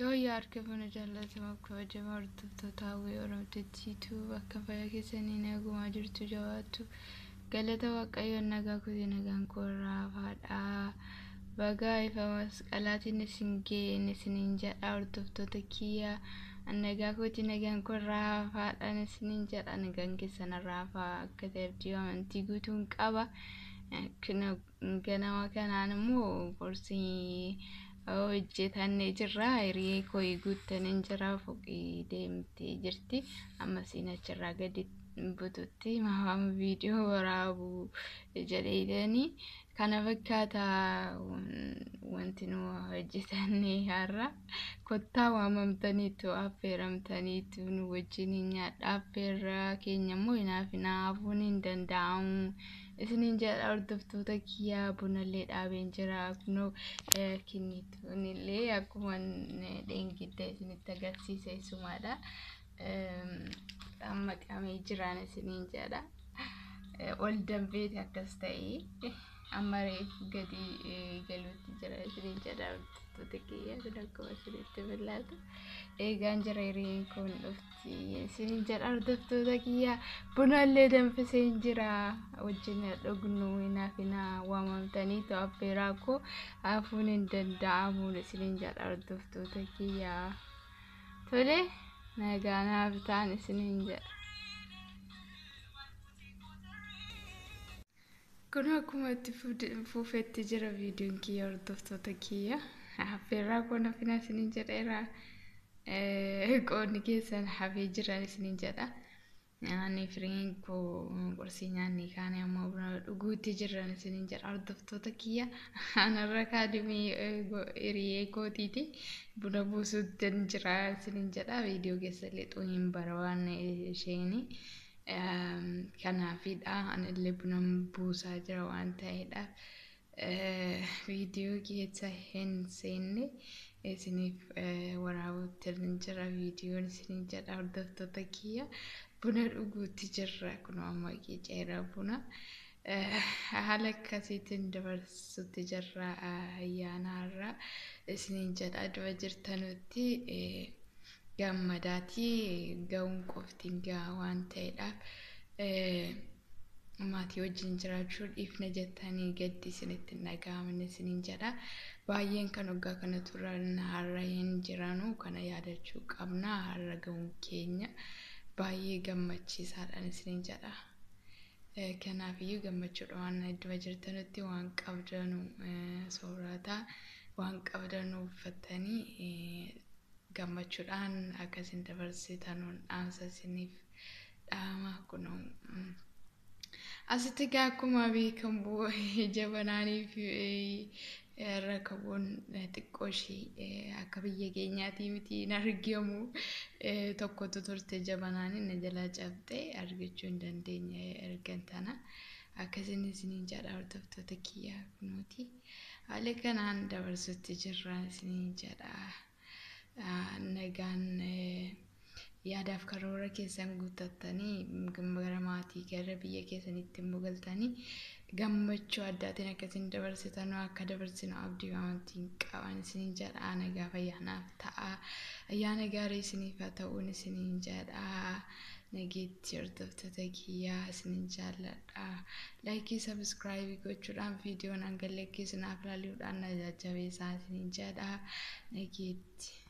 Yoo yaarkifuna jaallatama kabajama hordoftoota hawwii Oromtiitu bakka fayyaa keessanii nagumaa jirtu jawaattu galata waaqayyoon nagaa kutii nagaan korraa faadhaa bagaa ifa masqalaatiin isin ga'een isiniin jedha hordoftoota kiyya nagaa kutii nagaan korraa faadhaan isiniin jedha nagaan keessanarraa faa akka ta'eef amantii guutuun qaba. Ganama kanaan immoo qorsii hojjetannee jirra. Hiriyee koo guuttanii jira foqii deemtee jirti. Amma siinachirraa gadi bututti maama viidiyoo waraabuu jedheedanii kana fakkaata wanti nu hojjetannee har'a kottaa waamamtaniitu affeeramtaniitu nu wajjin nyaadha affeerraa keenya immoo hinaafuun hin danda'amu. Isiniin jedha hordoftoota kiyyaa bunallee dhaabeen jira kunoo kinnituunillee akkuma dheengidda isinitti agarsiise sumaadha. Amma qamee jiraan isiniin jedha ol dambeeti akkas ta'ee amma reefu gadi galuutti jira isiniin jedha hordoftoota kiyyaa kun akkuma isinitti mul'atu eegaan jira hiriyeen kun dhufti isiniin jedha hordoftoota kiyyaa bunallee danfisee jira wajjin dhugnu hinaafina waamamtaniitu affeeraa koo hafuun hin danda'amu isiniin jedha hordoftoota kiyyaa tole nagaa naaf ta'an isiniin jedha. Kun akkuma itti fuufetti jira viidiyoon kiyya hordoftoota kiyya affeerraa koo nafina isiniin jedheera qoonni keessan hafee jiran isiniin jedha. Nyaanni firiin koo qorsii nyaanni kaane ammoo buna dhuguutti jiran isiniin jedha hordoftoota kiyya anarra kaadimii hiriyee kootiiti buna buusuutti jira isiniin jedha viidiyoo keessa lixuu hin barbaanne isheenii. Kanaafidha anillee buna buusaa jira waan ta'eedhaaf viidiyoo keessa hin seenne isiniif waraabuutti jira viidiyoon isiniin jedha hordoftoota kiyya buna dhuguutti jirra kun amma qeeceera buna haala akkasiitiin dabarsuutti jirra ayyaanaarra isiniin jedha dura jirtanutti gammadaati ga'uun qoftiin ga'a waan ta'eedhaaf maatii wajjin jiraachuu dhiifna jettanii gaddi isinitti dhaga'amne isiniin jedha baay'een kan waggaa kana turan har'a hin jiranu kana yaadachuu qabna har'a ga'uun keenya baay'ee gammachiisaadhaan isiniin jedha. Kanaafiyyuu gammachuudha waan iddoo jirtanutti waan qabdanu soorata waan qabdanu uffatanii gammachuudhaan akkasiin dabarsitanuun dhaamsa isiniif dhaama kunoo asitti gaa akkuma beekamu jabanaanii fi rakaboon xiqqoo ishii akka biyya keenyaatii miti hin argamu tokkotu turte jabanaan na jalaa cabxe argachuu hin dandeenye ergan tana akkasiin isiniin jedha hordoftoota kiyyaa kunuuti haala kanaan dabarsutti jirra isiniin jedha. Nagaan yaadaaf karoora keessan guuttattanii gara maatii gara biyya keessanitti immoo galtanii gammachuu addaatiin akkasiin dabarsitanuu akka dabarsinu abdii amantiin qaban isiniin jedha nagaa fayyaanaaf ta'a ayyaana gaarii isiniif haa ta'uun isiniin jedha nageetti hordoftoota kiyyaa isiniin jaalladha laayikii sabiskiraayibii gochuudhaan viidiyoon hangalee keessanaaf ilaaluudhaan na jajjabeessaa isiniin jedha nageetti.